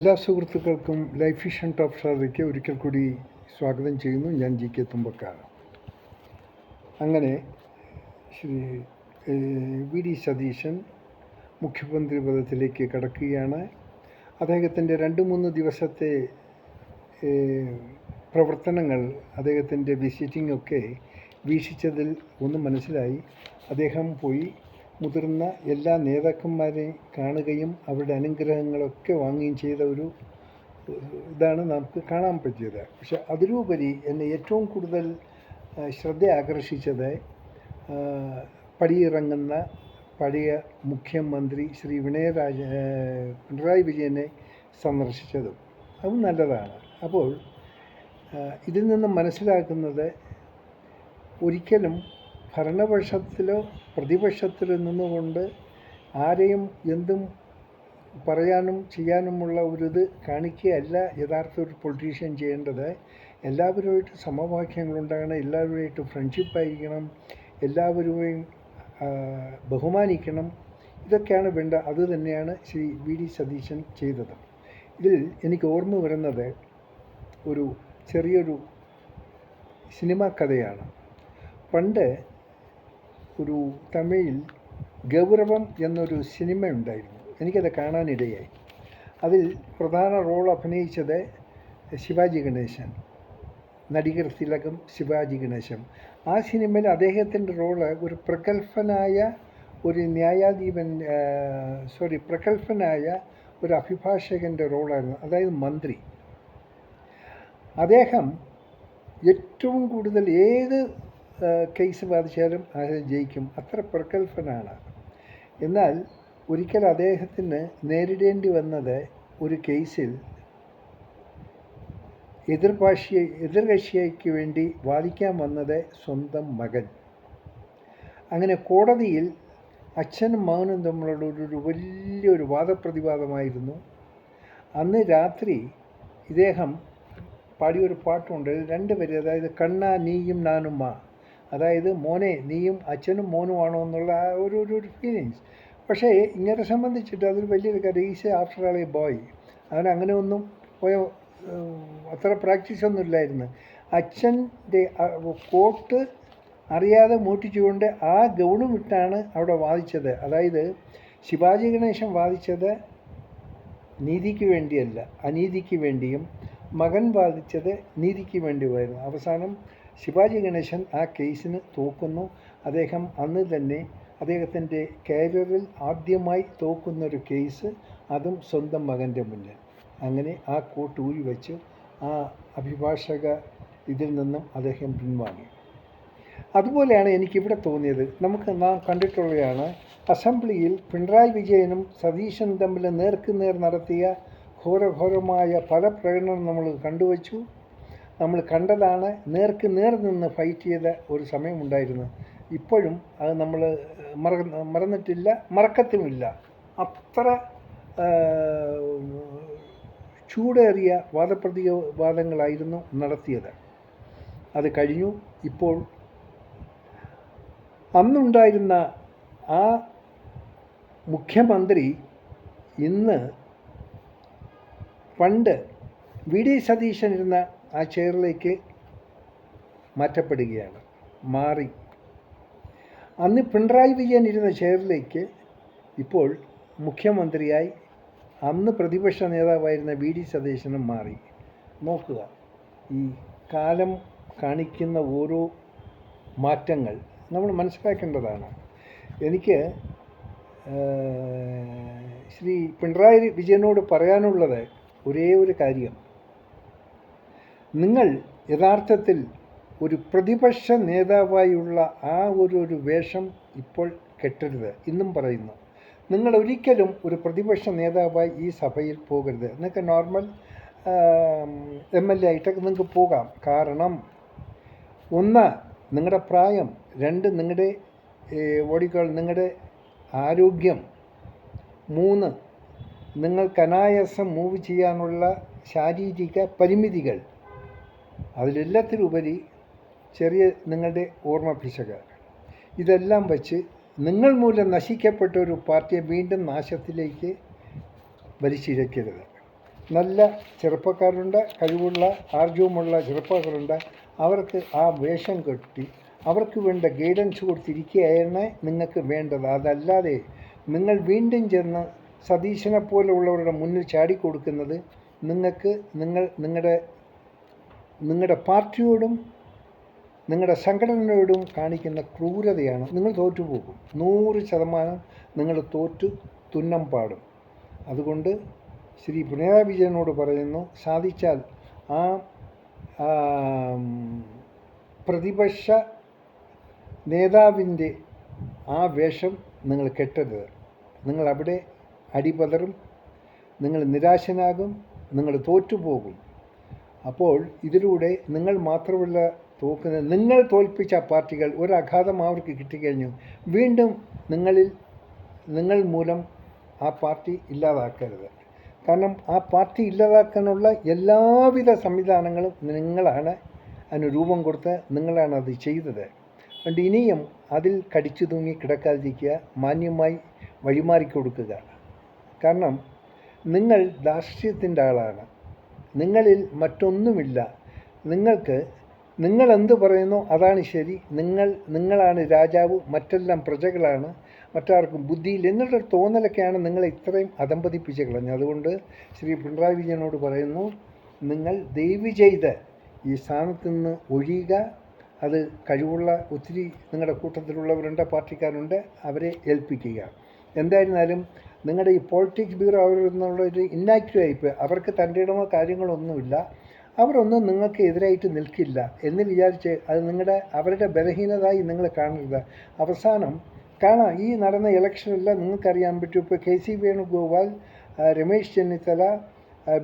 എല്ലാ സുഹൃത്തുക്കൾക്കും life vision top സ്റ്റാറിലേക്ക് ഒരിക്കൽ കൂടി സ്വാഗതം ചെയ്യുന്നു. ഞാൻ GK തുമ്പക്കാട്. അങ്ങനെ ശ്രീ VD സതീശൻ മുഖ്യമന്ത്രി പദത്തിലേക്ക് കടക്കുകയാണ്. അദ്ദേഹത്തിൻ്റെ 2-3 ദിവസത്തെ പ്രവർത്തനങ്ങൾ, അദ്ദേഹത്തിൻ്റെ വിസിറ്റിംഗ് ഒക്കെ വീക്ഷിച്ചതിൽ ഒന്ന് മനസ്സിലായി. അദ്ദേഹം പോയി മുതിർന്ന എല്ലാ നേതാക്കന്മാരെയും കാണുകയും അവരുടെ അനുഗ്രഹങ്ങളൊക്കെ വാങ്ങുകയും ചെയ്ത ഒരു ഇതാണ് നമുക്ക് കാണാൻ പറ്റിയത്. പക്ഷെ അതിലുപരി എന്നെ ഏറ്റവും കൂടുതൽ ശ്രദ്ധ ആകർഷിച്ചത് പടിയിറങ്ങുന്ന പഴയ മുഖ്യമന്ത്രി ശ്രീ പിണറായി വിജയനെ സന്ദർശിച്ചതും. അതും നല്ലതാണ്. അപ്പോൾ ഇതിൽ നിന്നും മനസ്സിലാക്കുന്നത്, ഒരിക്കലും ഭരണപക്ഷത്തിലോ പ്രതിപക്ഷത്തിലോ നിന്നുകൊണ്ട് ആരെയും എന്തും പറയാനും ചെയ്യാനുമുള്ള ഒരിത് കാണിക്കുകയല്ല യഥാർത്ഥ ഒരു പൊളിറ്റീഷ്യൻ ചെയ്യേണ്ടത്. എല്ലാവരുമായിട്ട് സമവാക്യങ്ങളുണ്ടാകണം, എല്ലാവരുമായിട്ട് ഫ്രണ്ട്ഷിപ്പായിരിക്കണം, എല്ലാവരുമായും ബഹുമാനിക്കണം. ഇതൊക്കെയാണ് വേണ്ട. അതുതന്നെയാണ് ശ്രീ VD സതീശൻ ചെയ്തത്. ഇതിൽ എനിക്ക് ഓർമ്മ വരുന്നത് ഒരു ചെറിയൊരു സിനിമാ കഥയാണ്. പണ്ട് ഒരു തമിഴിൽ ഗൗരവം എന്നൊരു സിനിമ ഉണ്ടായിരുന്നു. എനിക്കത് കാണാനിടയായി. അതിൽ പ്രധാന റോൾ അഭിനയിച്ചത് ശിവാജി ഗണേശൻ, നടികർ തിലകം, ശിവാജി ഗണേശൻ. ആ സിനിമയിൽ അദ്ദേഹത്തിൻ്റെ റോള് ഒരു പ്രഗത്ഭനായ ഒരു പ്രഗത്ഭനായ ഒരു അഭിഭാഷകൻ്റെ റോളായിരുന്നു. അതായത് മന്ത്രി. അദ്ദേഹം ഏറ്റവും കൂടുതൽ ഏത് കേസ് ബാധിച്ചാലും അത് ജയിക്കും, അത്ര പ്രഗത്ഭനാണ്. എന്നാൽ ഒരിക്കൽ അദ്ദേഹത്തിന് നേരിടേണ്ടി വന്നത് ഒരു കേസിൽ എതിർകക്ഷിക്ക് വേണ്ടി വാദിക്കാൻ വന്നത് സ്വന്തം മകൻ. അങ്ങനെ കോടതിയിൽ അച്ഛനും മകനും തമ്മിലുള്ള ഒരു വലിയൊരു വാദപ്രതിവാദമായിരുന്നു. അന്ന് രാത്രി ഇദ്ദേഹം പാടിയൊരു പാട്ടുണ്ട്. രണ്ടുപേര്, അതായത് കണ്ണാ നീയും നാനുമാ, അതായത് മോനെ നീയും അച്ഛനും മോനുമാണോ എന്നുള്ള ആ ഒരു ഫീലിങ്സ്. പക്ഷേ ഇങ്ങനെ സംബന്ധിച്ചിട്ട് അതൊരു വലിയൊരു കാര്യം. Is after all A boy. അവനങ്ങനെ ഒന്നും അത്ര പ്രാക്ടീസൊന്നും ഇല്ലായിരുന്നു. അച്ഛൻ്റെ കോട്ട് അറിയാതെ മൂട്ടിച്ചുകൊണ്ട് ആ ഗൗണും ഇട്ടാണ് അവിടെ വാദിച്ചത്. അതായത് ശിവാജി ഗണേശൻ വാദിച്ചത് നീതിക്ക് വേണ്ടിയല്ല, അനീതിക്ക് വേണ്ടിയും, മകൻ വാദിച്ചത് നീതിക്ക് വേണ്ടിയുമായിരുന്നു. അവസാനം ശിവാജി ഗണേശൻ ആ കേസിന് തോക്കുന്നു. അദ്ദേഹം അന്ന് തന്നെ അദ്ദേഹത്തിൻ്റെ കരിയറിൽ ആദ്യമായി തോക്കുന്നൊരു കേസ്, അതും സ്വന്തം മകൻ്റെ മുന്നിൽ. അങ്ങനെ ആ കോട്ട് ഊരി വെച്ച് ആ അഭിഭാഷക ഇതിൽ നിന്നും അദ്ദേഹം പിൻവാങ്ങി. അതുപോലെയാണ് എനിക്കിവിടെ തോന്നിയത്. നാം കണ്ടിട്ടുള്ളതാണ്, അസംബ്ലിയിൽ പിണറായി വിജയനും സതീശനും തമ്മിൽ നേർക്കുനേർ നടത്തിയ ഘോരമായ പല പ്രകടനവും നമ്മൾ കണ്ടുവച്ചു. നമ്മൾ കണ്ടതാണ്. നേർക്ക് നേർ നിന്ന് ഫൈറ്റ് ചെയ്ത ഒരു സമയമുണ്ടായിരുന്നു. ഇപ്പോഴും അത് നമ്മൾ മറന്നിട്ടില്ല, മറക്കത്തുമില്ല. അത്ര ചൂടേറിയ വാദങ്ങളായിരുന്നു നടത്തിയത്. അത് കഴിഞ്ഞു. ഇപ്പോൾ അന്നുണ്ടായിരുന്ന ആ മുഖ്യമന്ത്രി ഇന്ന് പണ്ട് VD സതീശൻ ഇരുന്ന ആ ചെയറിലേക്ക് മാറ്റപ്പെടുകയാണ്, മാറി. അന്ന് പിണറായി വിജയൻ ഇരുന്ന ചെയറിലേക്ക് ഇപ്പോൾ മുഖ്യമന്ത്രിയായി അന്ന് പ്രതിപക്ഷ നേതാവായിരുന്ന VD സതീശനും മാറി. നോക്കുക, ഈ കാലം കാണിക്കുന്ന ഓരോ മാറ്റങ്ങൾ നമ്മൾ മനസ്സിലാക്കേണ്ടതാണ്. എനിക്ക് ശ്രീ പിണറായി വിജയനോട് പറയാനുള്ളത് ഒരേ ഒരു കാര്യം: നിങ്ങൾ യഥാർത്ഥത്തിൽ ഒരു പ്രതിപക്ഷ നേതാവായുള്ള ആ ഒരു വേഷം ഇപ്പോൾ കെട്ടരുത്. ഇന്നും പറയുന്നു, നിങ്ങൾ ഒരിക്കലും ഒരു പ്രതിപക്ഷ നേതാവായി ഈ സഭയിൽ പോകരുത്. നിങ്ങൾക്ക് നോർമൽ MLA ആയിട്ടൊക്കെ നിങ്ങൾക്ക് പോകാം. കാരണം 1, നിങ്ങളുടെ പ്രായം; 2, നിങ്ങളുടെ നിങ്ങളുടെ ആരോഗ്യം; 3, നിങ്ങൾക്ക് അനായാസം മൂവ് ചെയ്യാനുള്ള ശാരീരിക പരിമിതികൾ; അതിലെല്ലാത്തിലുപരി ചെറിയ നിങ്ങളുടെ ഓർമ്മ പിശക്. ഇതെല്ലാം വച്ച് നിങ്ങൾ മൂലം നശിക്കപ്പെട്ട ഒരു പാർട്ടിയെ വീണ്ടും നാശത്തിലേക്ക് വലിച്ചിഴക്കരുത്. നല്ല ചെറുപ്പക്കാരുണ്ട്, കഴിവുള്ള ആർജവമുള്ള ചെറുപ്പക്കാരുണ്ട്. അവർക്ക് ആ വേഷം കെട്ടി അവർക്ക് വേണ്ട ഗൈഡൻസ് കൊടുത്തിരിക്കുകയാണ് നിങ്ങൾക്ക് വേണ്ടത്. അതല്ലാതെ നിങ്ങൾ വീണ്ടും ചെന്ന് സതീശനെ പോലുള്ളവരുടെ മുന്നിൽ ചാടിക്കൊടുക്കുന്നത് നിങ്ങളുടെ പാർട്ടിയോടും നിങ്ങളുടെ സംഘടനയോടും കാണിക്കുന്ന ക്രൂരതയാണ്. നിങ്ങൾ തോറ്റുപോകും, 100% നിങ്ങൾ തുന്നം പാടും. അതുകൊണ്ട് ശ്രീ പിണറായി വിജയനോട് പറയുന്നു, സാധിച്ചാൽ ആ പ്രതിപക്ഷ നേതാവിൻ്റെ ആ വേഷം നിങ്ങൾ കെട്ടരുത്. നിങ്ങൾ അവിടെ അടിപതറും, നിങ്ങൾ നിരാശനാകും, നിങ്ങൾ തോറ്റുപോകും. അപ്പോൾ ഇതിലൂടെ നിങ്ങൾ മാത്രമല്ല തോക്കുന്നത്, നിങ്ങൾ തോൽപ്പിച്ച പാർട്ടികൾ ഒരഘാതം അവർക്ക് കിട്ടിക്കഴിഞ്ഞു. വീണ്ടും നിങ്ങൾ മൂലം ആ പാർട്ടി ഇല്ലാതാക്കരുത്. കാരണം ആ പാർട്ടി ഇല്ലാതാക്കാനുള്ള എല്ലാവിധ സംവിധാനങ്ങളും നിങ്ങളാണ് അതിന് രൂപം കൊടുത്ത്, നിങ്ങളാണ് അത് ചെയ്തത്. അതുകൊണ്ട് ഇനിയും അതിൽ കടിച്ചു തൂങ്ങി കിടക്കാതിരിക്കുക, മാന്യമായി വഴിമാറിക്കൊടുക്കുക. കാരണം നിങ്ങൾ ധാർഷ്ട്യത്തിൻ്റെ ആളാണ്, നിങ്ങളിൽ മറ്റൊന്നുമില്ല. നിങ്ങൾ എന്ത് പറയുന്നു അതാണ് ശരി, നിങ്ങളാണ് രാജാവ്, മറ്റെല്ലാം പ്രജകളാണ്, മറ്റാർക്കും ബുദ്ധിയില്ല എന്നുള്ളൊരു തോന്നലൊക്കെയാണ് നിങ്ങളെ ഇത്രയും അധംപതിപ്പിച്ച് കളഞ്ഞത്. അതുകൊണ്ട് ശ്രീ പിണറായി വിജയനോട് പറയുന്നു, നിങ്ങൾ ദയവ് ചെയ്ത് ഈ സ്ഥാനത്ത് നിന്ന് ഒഴിയുക. അത് കഴിവുള്ള ഒത്തിരി നിങ്ങളുടെ കൂട്ടത്തിലുള്ളവരുണ്ട്, പാർട്ടിക്കാരുണ്ട്, അവരെ ഏൽപ്പിക്കുക. എന്തായിരുന്നാലും നിങ്ങളുടെ ഈ പോളിറ്റിക്സ് ബ്യൂറോ അവരെന്നുള്ളൊരു ഇന്നാക്റ്റീവ് ആയിപ്പോയി. അവർക്ക് തൻ്റെ ഇടമോ കാര്യങ്ങളൊന്നുമില്ല. അവരൊന്നും നിങ്ങൾക്ക് എതിരായിട്ട് നിൽക്കില്ല എന്ന് വിചാരിച്ച് അത് അവരുടെ ബലഹീനതയായി നിങ്ങൾ കാണരുത്. അവസാനം കാണാം, ഈ നടന്ന ഇലക്ഷനെല്ലാം നിങ്ങൾക്കറിയാൻ പറ്റും. ഇപ്പോൾ KC വേണുഗോപാൽ, രമേശ് ചെന്നിത്തല,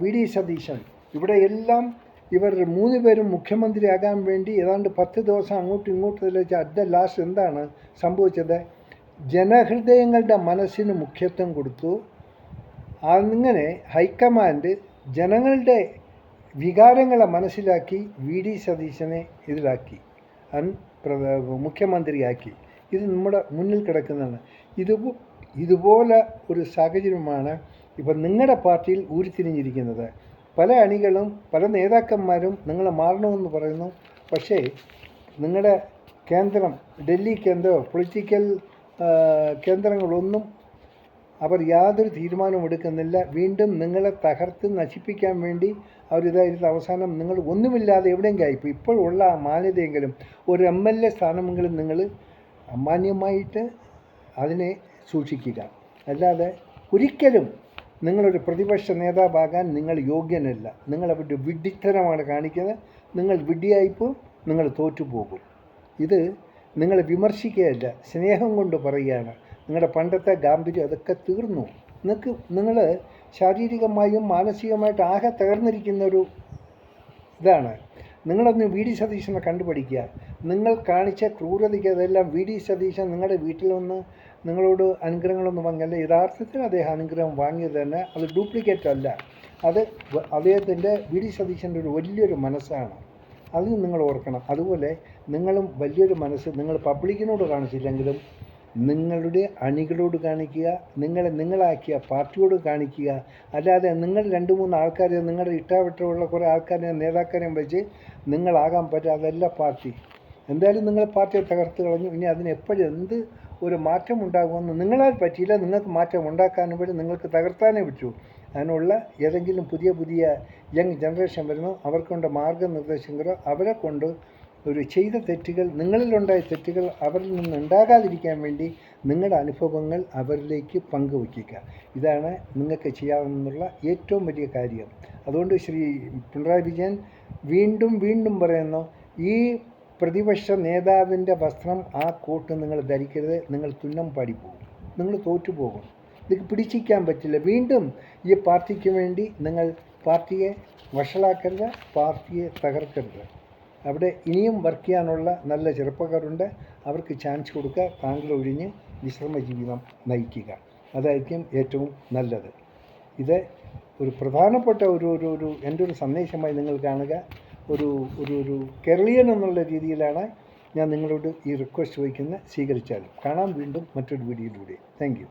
VD സതീശൻ, ഇവിടെ എല്ലാം ഇവർ 3 പേരും മുഖ്യമന്ത്രിയാകാൻ വേണ്ടി ഏതാണ്ട് 10 ദിവസം അങ്ങോട്ടും ഇങ്ങോട്ടും വെച്ച് അറ്റ് ദ ലാസ്റ്റ് എന്താണ് സംഭവിച്ചത്? ജനഹൃദയങ്ങളുടെ മനസ്സിന് മുഖ്യത്വം കൊടുത്തു. അങ്ങനെ ഹൈക്കമാൻഡ് ജനങ്ങളുടെ വികാരങ്ങളെ മനസ്സിലാക്കി VD സതീശനെ ഇതിലാക്കി, മുഖ്യമന്ത്രിയാക്കി. ഇത് നമ്മുടെ മുന്നിൽ കിടക്കുന്നതാണ്. ഇതുപോലെ ഒരു സാഹചര്യമാണ് ഇപ്പം നിങ്ങളുടെ പാർട്ടിയിൽ ഉരുത്തിരിഞ്ഞിരിക്കുന്നത്. പല അണികളും പല നേതാക്കന്മാരും നിങ്ങൾ മാറണമെന്ന് പറയുന്നു. പക്ഷേ നിങ്ങളുടെ കേന്ദ്രം, ഡൽഹി കേന്ദ്രം, പൊളിറ്റിക്കൽ കേന്ദ്രങ്ങളൊന്നും അവർ യാതൊരു തീരുമാനവും എടുക്കുന്നില്ല. വീണ്ടും നിങ്ങളെ തകർത്ത് നശിപ്പിക്കാൻ വേണ്ടി അവരിതായിരുന്നു. അവസാനം നിങ്ങൾ ഒന്നുമില്ലാതെ എവിടെയെങ്കിലും ആയിപ്പോൾ ഇപ്പോഴുള്ള ആ മാന്യതയെങ്കിലും ഒരു MLA സ്ഥാനമെങ്കിലും നിങ്ങൾ മാന്യമായിട്ട് അതിനെ സൂക്ഷിക്കുക. അല്ലാതെ ഒരിക്കലും നിങ്ങളൊരു പ്രതിപക്ഷ നേതാവാകാൻ നിങ്ങൾ യോഗ്യനല്ല. നിങ്ങളവരുടെ വിഡ്ഢിത്തരമാണ് കാണിക്കുന്നത്. നിങ്ങൾ വിഡ്ഢിയായിപ്പോൾ നിങ്ങൾ തോറ്റുപോകും. ഇത് നിങ്ങളെ വിമർശിക്കുകയല്ല, സ്നേഹം കൊണ്ട് പറയുകയാണ്. നിങ്ങളുടെ പണ്ടത്തെ ഗാംഭീര്യം അതൊക്കെ തീർന്നു. നിങ്ങൾ ശാരീരികമായും മാനസികമായിട്ട് ആകെ തകർന്നിരിക്കുന്നൊരു ഇതാണ്. നിങ്ങളൊന്ന് VD സതീശനെ കണ്ടുപിടിക്കുക. നിങ്ങൾ കാണിച്ച ക്രൂരതയ്ക്ക് അതെല്ലാം VD സതീശൻ നിങ്ങളുടെ വീട്ടിൽ വന്ന് നിങ്ങളോട് അനുഗ്രഹങ്ങളൊന്നും വാങ്ങിയല്ല. യഥാർത്ഥത്തിൽ അദ്ദേഹം അനുഗ്രഹം വാങ്ങിയത് തന്നെ, അത് ഡ്യൂപ്ലിക്കേറ്റ് അല്ല. അത് അദ്ദേഹത്തിൻ്റെ VD സതീശൻ്റെ ഒരു വലിയൊരു മനസ്സാണ്. അത് നിങ്ങൾ ഓർക്കണം. അതുപോലെ നിങ്ങളും വലിയൊരു മനസ്സ് നിങ്ങൾ പബ്ലിക്കിനോട് കാണിച്ചില്ലെങ്കിലും നിങ്ങളുടെ അണികളോട് കാണിക്കുക, നിങ്ങളാക്കിയ പാർട്ടിയോട് കാണിക്കുക. അല്ലാതെ നിങ്ങൾ 2-3 ആൾക്കാരെ, നിങ്ങളുടെ ഇട്ടാവിട്ടുള്ള കുറേ ആൾക്കാരെ, നേതാക്കാരെയും വെച്ച് നിങ്ങളാകാൻ പറ്റുക, അതല്ല പാർട്ടി. എന്തായാലും നിങ്ങൾ പാർട്ടിയെ തകർത്ത് കളഞ്ഞു. ഇനി അതിനെപ്പോഴും എന്ത് ഒരു മാറ്റം ഉണ്ടാകുമെന്ന് നിങ്ങളാൽ പറ്റിയില്ല. നിങ്ങൾക്ക് മാറ്റം ഉണ്ടാക്കാനും പറ്റും, നിങ്ങൾക്ക് തകർത്താനേ പറ്റൂ. അതിനുള്ള ഏതെങ്കിലും പുതിയ യങ് ജനറേഷൻ വരുന്നു, അവർക്കൊണ്ട് മാർഗനിർദ്ദേശങ്ങളോ അവരെ കൊണ്ട് ഒരു ചെയ്ത തെറ്റുകൾ, നിങ്ങളിലുണ്ടായ തെറ്റുകൾ അവരിൽ നിന്ന് ഉണ്ടാകാതിരിക്കാൻ വേണ്ടി നിങ്ങളുടെ അനുഭവങ്ങൾ അവരിലേക്ക് പങ്കുവയ്ക്കുക. ഇതാണ് നിങ്ങൾക്ക് ചെയ്യാവുന്നുള്ള ഏറ്റവും വലിയ കാര്യം. അതുകൊണ്ട് ശ്രീ പിണറായി വിജയൻ വീണ്ടും പറയുന്നു, ഈ പ്രതിപക്ഷ നേതാവിൻ്റെ വസ്ത്രം, ആ കോട്ട് നിങ്ങൾ ധരിക്കരുത്. നിങ്ങൾ തുന്നം പാടിപ്പോകും, നിങ്ങൾ തോറ്റുപോകും. ഇത് പിടിച്ചിരിക്കാൻ പറ്റില്ല. വീണ്ടും ഈ പാർട്ടിക്ക് വേണ്ടി നിങ്ങൾ പാർട്ടിയെ വഷളാക്കരുത്, പാർട്ടിയെ തകർക്കരുത്. അവിടെ ഇനിയും വർക്ക് ചെയ്യാനുള്ള നല്ല ചെറുപ്പക്കാരുണ്ട്, അവർക്ക് ചാൻസ് കൊടുക്കുക. താങ്കൾ ഒഴിഞ്ഞ് വിശ്രമ ജീവിതം നയിക്കുക, അതായിരിക്കും ഏറ്റവും നല്ലത്. ഇത് ഒരു പ്രധാനപ്പെട്ട എൻ്റെ ഒരു സന്ദേശമായി നിങ്ങൾ കാണുക. ഒരു കേരളീയൻ എന്നുള്ള രീതിയിലാണ് ഞാൻ നിങ്ങളോട് ഈ റിക്വസ്റ്റ് വയ്ക്കുന്നത്. സ്വീകരിച്ചാലും കാണാം വീണ്ടും മറ്റൊരു വീഡിയോയിലൂടെ. Thank you.